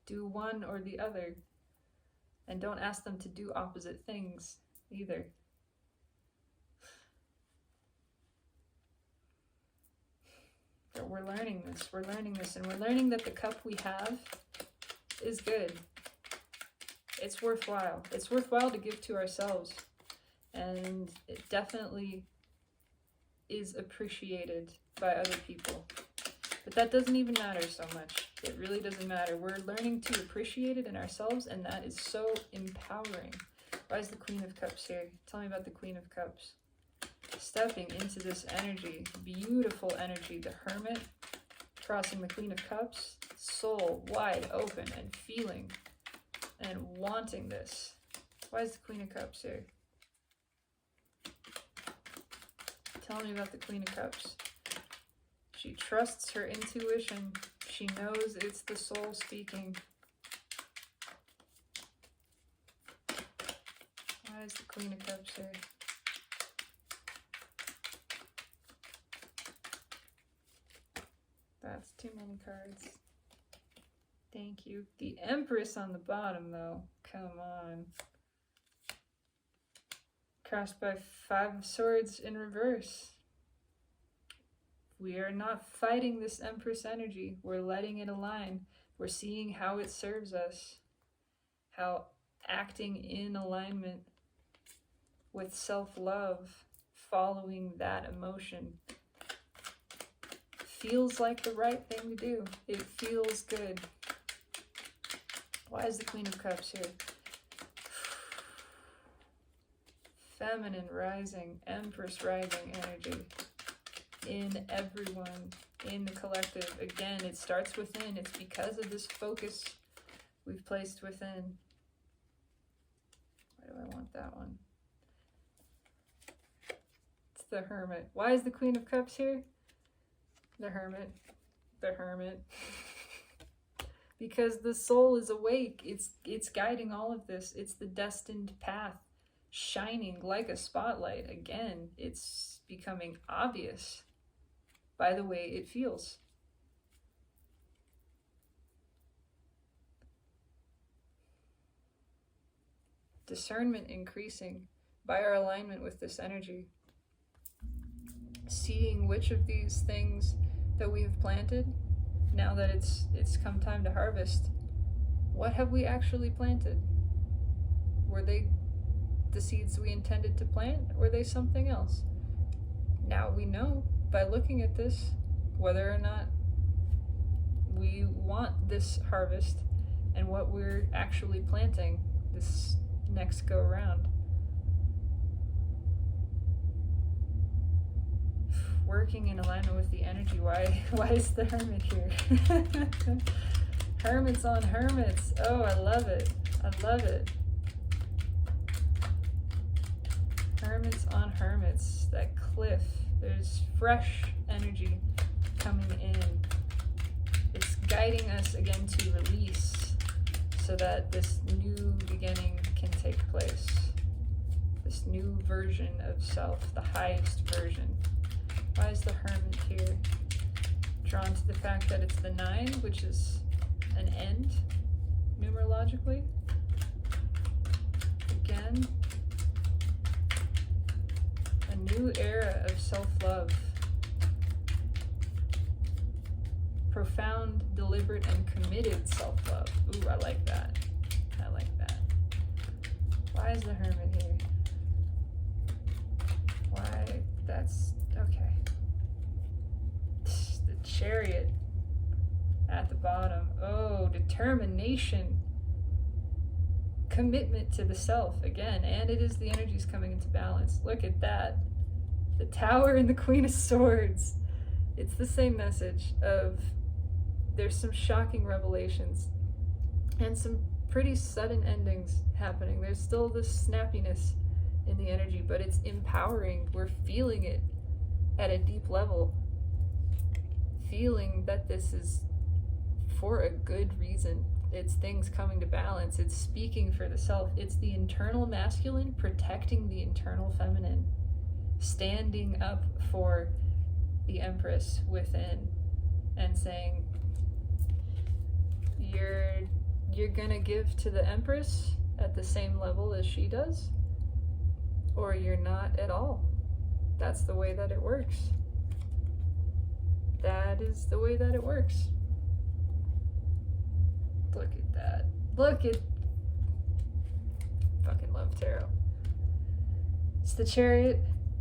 do one or the other. And don't ask them to do opposite things either. But we're learning this. We're learning this. And we're learning that the cup we have is good. It's worthwhile. It's worthwhile to give to ourselves. And it definitely is appreciated by other people. But that doesn't even matter so much. It really doesn't matter. We're learning to appreciate it in ourselves, and that is so empowering. Why is the Queen of Cups here? Tell me about the Queen of Cups. Stepping into this energy, beautiful energy, the Hermit, crossing the Queen of Cups, soul wide open and feeling and wanting this. Why is the Queen of Cups here? Tell me about the Queen of Cups. She trusts her intuition. She knows it's the soul speaking. Why is the Queen of Cups here? That's too many cards. Thank you. The Empress on the bottom, though. Come on. Crossed by Five of Swords in reverse. We are not fighting this Empress energy. We're letting it align. We're seeing how it serves us. How acting in alignment with self-love, following that emotion, feels like the right thing to do. It feels good. Why is the Queen of Cups here? Feminine rising, Empress rising energy in everyone. in the collective. Again, it starts within. It's because of this focus we've placed within. Why do I want that one? It's the Hermit. Why is the Queen of Cups here? The Hermit. The Hermit. Because the soul is awake. It's guiding all of this. It's the destined path, shining like a spotlight. Again, it's becoming obvious by the way it feels. Discernment increasing by our alignment with this energy. Seeing which of these things that we have planted, now that it's come time to harvest, what have we actually planted? Were they the seeds we intended to plant, or were they something else? Now we know by looking at this whether or not we want this harvest and what we're actually planting this next go around. Working in alignment with the energy. Why is the Hermit here? Hermits on hermits. Oh, I love it. I love it. Hermits on hermits. That cliff. There's fresh energy coming in. It's guiding us again to release so that this new beginning can take place. This new version of self, the highest version. Why is the Hermit here? Drawn to the fact that it's the 9, which is an end, numerologically. Again, a new era of self-love. Profound, deliberate, and committed self-love. Ooh, I like that. I like that. Why is the Hermit here? Why? That's okay. The Chariot at the bottom. Oh, determination. Commitment to the self again, and it is the energies coming into balance. Look at that. The Tower and the Queen of Swords. It's the same message of there's some shocking revelations and some pretty sudden endings happening. There's still this snappiness in the energy, but it's empowering. We're feeling it at a deep level. Feeling that this is for a good reason. It's things coming to balance. It's speaking for the self. It's the internal masculine protecting the internal feminine. Standing up for the Empress within and saying, you're gonna give to the Empress at the same level as she does, or you're not at all. That's the way that it works. That is the way that it works. Look at that. Look at... Fucking love tarot. It's the Chariot,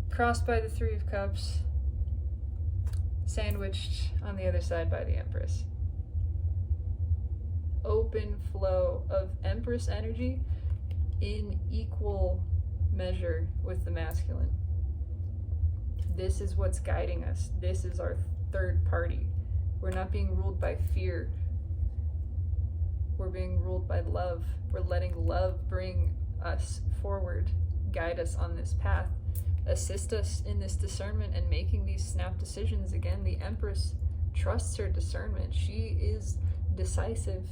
crossed by the 3 of Cups, sandwiched on the other side by the Empress. Open flow of Empress energy in equal measure with the masculine. This is what's guiding us. This is our third party. We're not being ruled by fear. We're being ruled by love. We're letting love bring us forward, guide us on this path, assist us in this discernment and making these snap decisions. Again, the Empress trusts her discernment. She is decisive.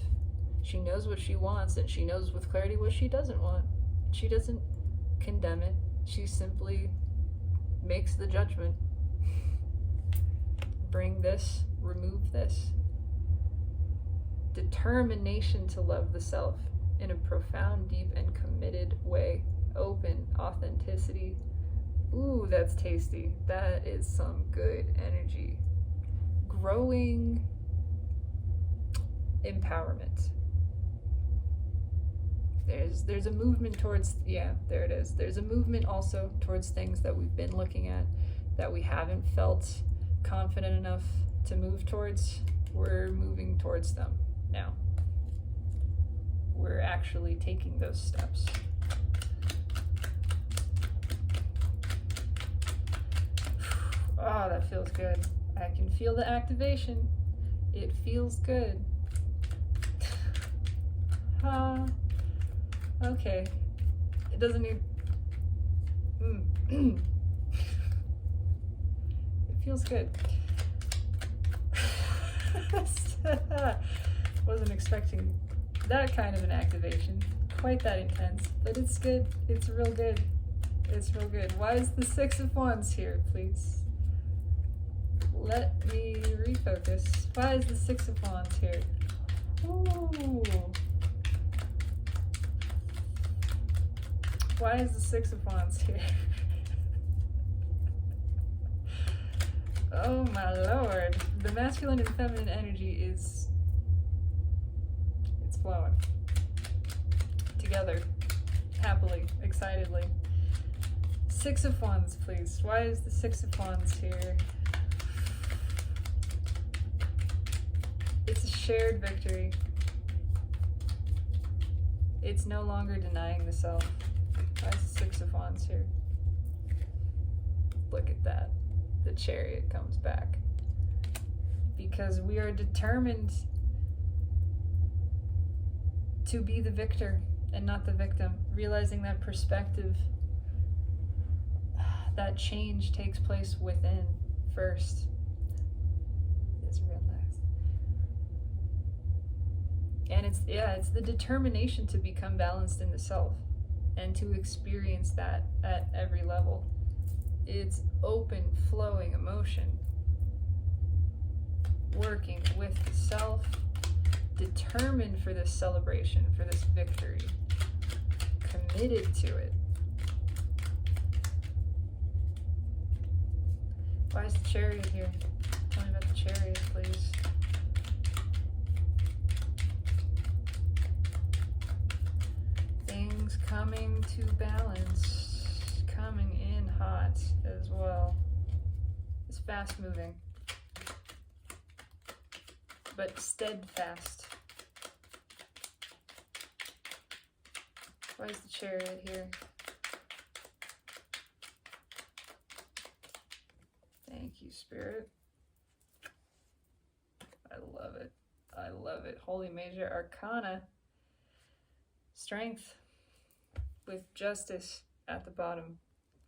She knows what she wants, and she knows with clarity what she doesn't want. She doesn't condemn it. She simply makes the judgment. Bring this, remove this. Determination to love the self in a profound, deep, and committed way. Open, authenticity. Ooh, that's tasty. That is some good energy. Growing empowerment. There's a movement towards, yeah, there it is. There's a movement also towards things that we've been looking at that we haven't felt confident enough to move towards. We're moving towards them now. We're actually taking those steps. Oh, that feels good. I can feel the activation. It feels good. Okay. It doesn't need... It feels good. Wasn't expecting that kind of an activation. Quite that intense. But it's good. It's real good. It's real good. Why is the Six of Wands here, please? Let me refocus. Why is the Six of Wands here? Ooh. Why is the Six of Wands here? Oh my lord. The masculine and feminine energy is... it's flowing. Together. Happily. Excitedly. Six of Wands, please. Why is the Six of Wands here? It's a shared victory. It's no longer denying the self. Why is the Six of Wands here? Look at that. The Chariot comes back. Because we are determined to be the victor and not the victim. Realizing that perspective, that change takes place within first. It's real nice. And it's the determination to become balanced in the self and to experience that at every level. It's open, flowing emotion. Working with the self, determined for this celebration, for this victory. Committed to it. Why is the Chariot here? Tell me about the Chariot, please. Things coming to balance, coming in hot as well. It's fast moving, but steadfast. Why is the Chariot here? Thank you, Spirit. I love it. I love it. Holy Major Arcana. Strength with justice at the bottom.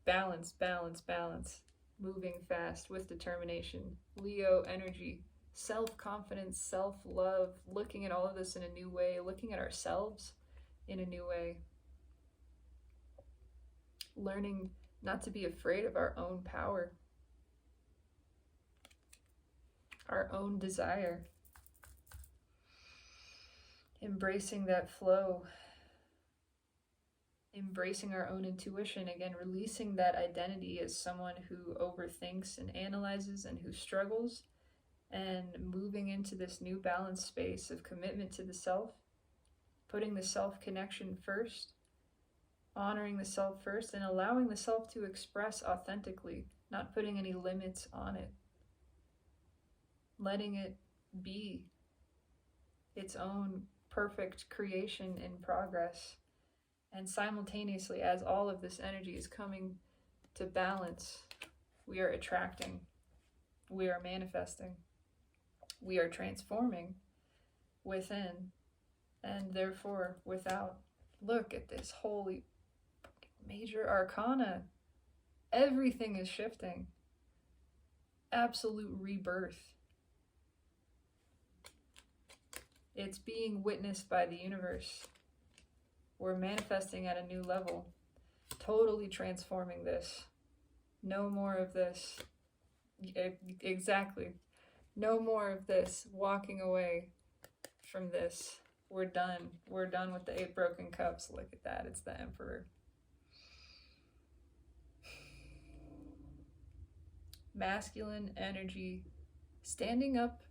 Balance, balance, balance. Moving fast with determination. Leo energy. Self-confidence, self-love. Looking at all of this in a new way. Looking at ourselves in a new way. Learning not to be afraid of our own power. Our own desire. Embracing that flow. Embracing our own intuition. Again, releasing that identity as someone who overthinks and analyzes and who struggles. And moving into this new balanced space of commitment to the self. Putting the self-connection first. Honoring the self first and allowing the self to express authentically. Not putting any limits on it. Letting it be its own perfect creation in progress. And simultaneously, as all of this energy is coming to balance, we are attracting, we are manifesting, we are transforming within and therefore without. Look at this holy major arcana. Everything is shifting. Absolute rebirth. It's being witnessed by the universe. We're manifesting at a new level. Totally transforming this. No more of this. Exactly. No more of this. Walking away from this. We're done. We're done with the 8 broken cups. Look at that. It's the Emperor. Masculine energy standing up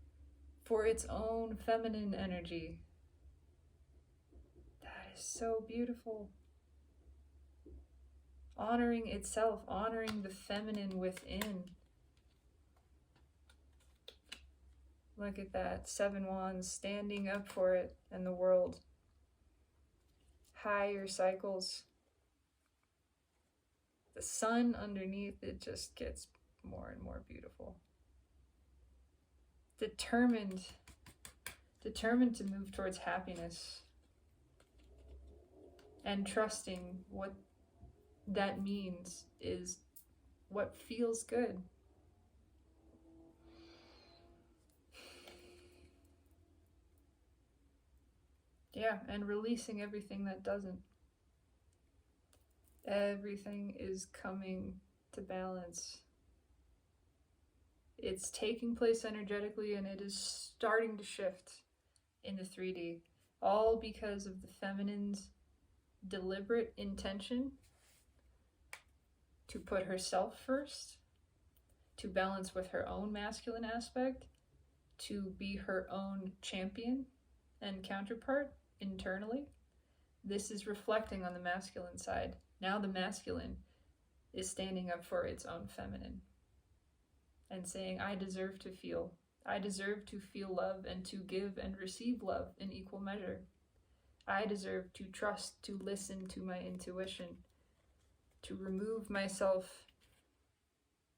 for its own feminine energy. That is so beautiful. Honoring itself, honoring the feminine within. Look at that. 7 wands standing up for it and the world. Higher cycles. The sun underneath it just gets more and more beautiful. determined to move towards happiness, and trusting what that means is what feels good. Yeah, and releasing everything that doesn't. Everything is coming to balance. It's taking place energetically, and it is starting to shift into 3D, all because of the feminine's deliberate intention to put herself first, to balance with her own masculine aspect, to be her own champion and counterpart internally. This is reflecting on the masculine side. Now the masculine is standing up for its own feminine and saying, I deserve to feel. I deserve to feel love and to give and receive love in equal measure. I deserve to trust, to listen to my intuition, to remove myself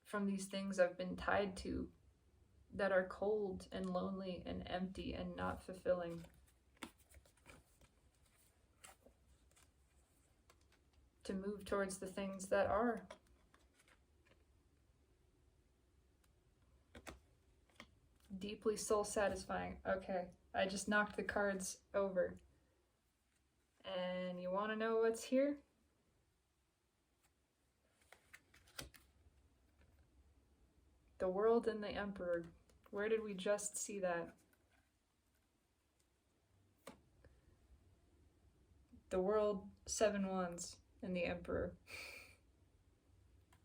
from these things I've been tied to that are cold and lonely and empty and not fulfilling. To move towards the things that are. Deeply soul satisfying. Okay, I just knocked the cards over. And you want to know what's here? The World and the Emperor. Where did we just see that? The World, 7 wands, and the Emperor.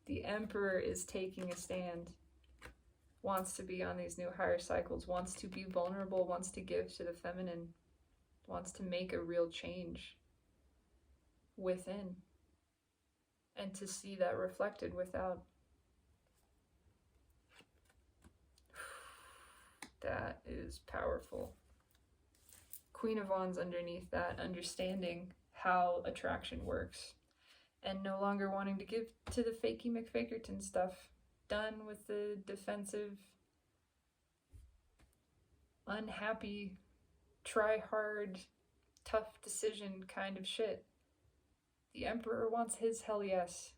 The Emperor is taking a stand. Wants to be on these new higher cycles, wants to be vulnerable, wants to give to the feminine, wants to make a real change within, and to see that reflected without. That is powerful. Queen of Wands underneath that, understanding how attraction works, and no longer wanting to give to the fakey McFakerton stuff. Done with the defensive, unhappy, try hard, tough decision kind of shit. The Emperor wants his hell yes.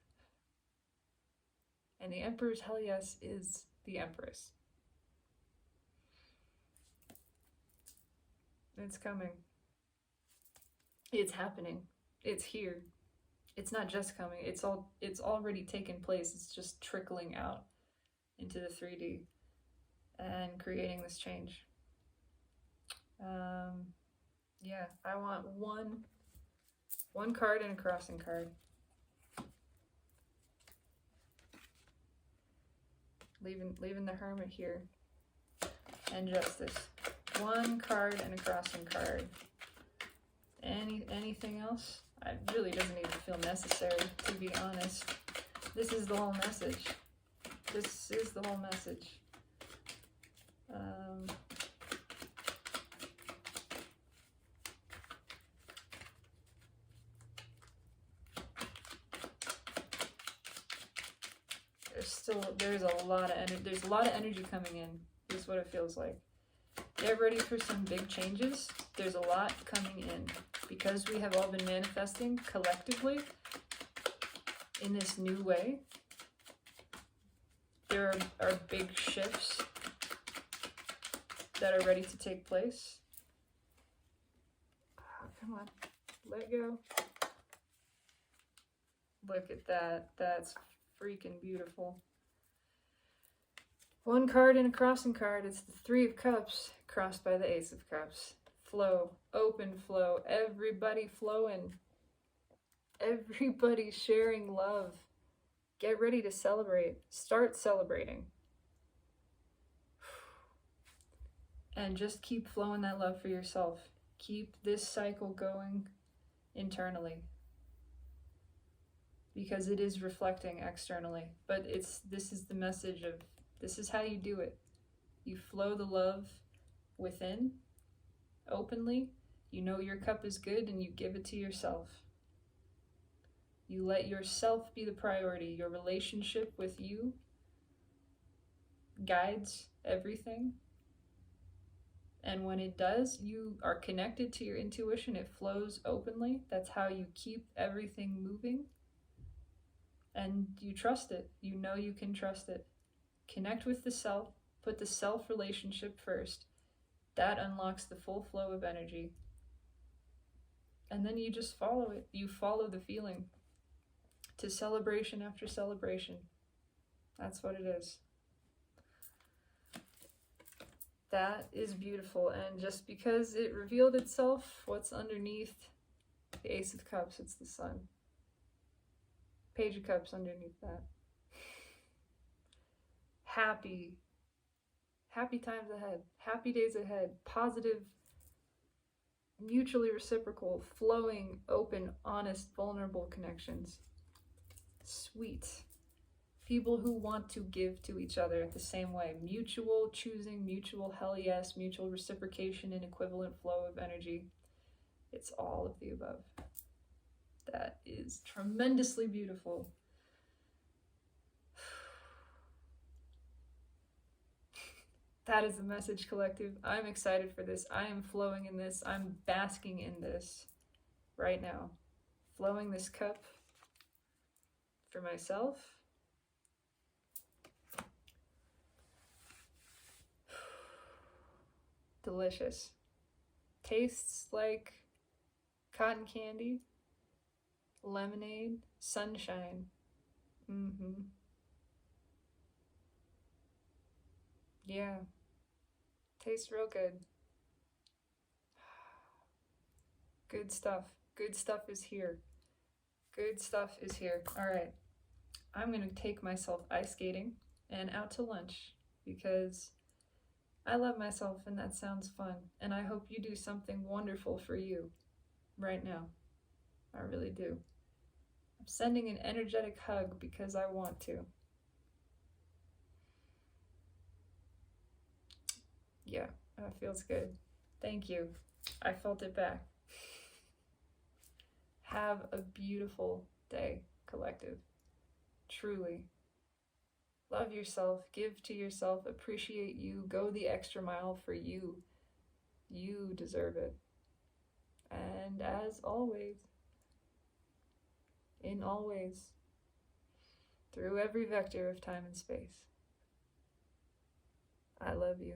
And the Emperor's hell yes is the Empress. It's coming. It's happening. It's here. It's not just coming. It's already taken place. It's just trickling out into the 3D and creating this change. Yeah, I want one card and a crossing card. Leaving the Hermit here. And Justice. One card and a crossing card. Anything else? It really doesn't even feel necessary, to be honest. This is the whole message. This is the whole message. There's a lot of energy. There's a lot of energy coming in. Is what it feels like. Get ready for some big changes. There's a lot coming in. Because we have all been manifesting collectively in this new way, there are big shifts that are ready to take place. Oh, come on, let go. Look at that. That's freaking beautiful. One card and a crossing card. It's the 3 of Cups crossed by the Ace of Cups. Flow, open flow, everybody flowing, everybody sharing love. Get ready to celebrate. Start celebrating. And just keep flowing that love for yourself. Keep this cycle going internally. Because it is reflecting externally. But this is the message of, this is how you do it. You flow the love within. Openly, you know your cup is good and you give it to yourself. You let yourself be the priority. Your relationship with you guides everything. And when it does, you are connected to your intuition. It flows openly. That's how you keep everything moving. And you trust it. You know you can trust it. Connect with the self. Put the self relationship first. That unlocks the full flow of energy. And then you just follow it. You follow the feeling to celebration after celebration. That's what it is. That is beautiful. And just because it revealed itself, what's underneath the Ace of Cups, it's the sun. Page of Cups underneath that. Happy times ahead, happy days ahead, positive, mutually reciprocal, flowing, open, honest, vulnerable connections. Sweet. People who want to give to each other the same way. Mutual choosing, mutual hell yes, mutual reciprocation and equivalent flow of energy. It's all of the above. That is tremendously beautiful. That is the message, collective. I'm excited for this. I am flowing in this. I'm basking in this right now. Flowing this cup for myself. Delicious. Tastes like cotton candy, lemonade, sunshine. Yeah. Tastes real good. Good stuff. Good stuff is here. Good stuff is here. All right. I'm going to take myself ice skating and out to lunch because I love myself and that sounds fun. And I hope you do something wonderful for you right now. I really do. I'm sending an energetic hug because I want to. Yeah, that feels good. Thank you. I felt it back. Have a beautiful day, collective. Truly. Love yourself, give to yourself, appreciate you, go the extra mile for you. You deserve it. And as always, in all ways, through every vector of time and space, I love you.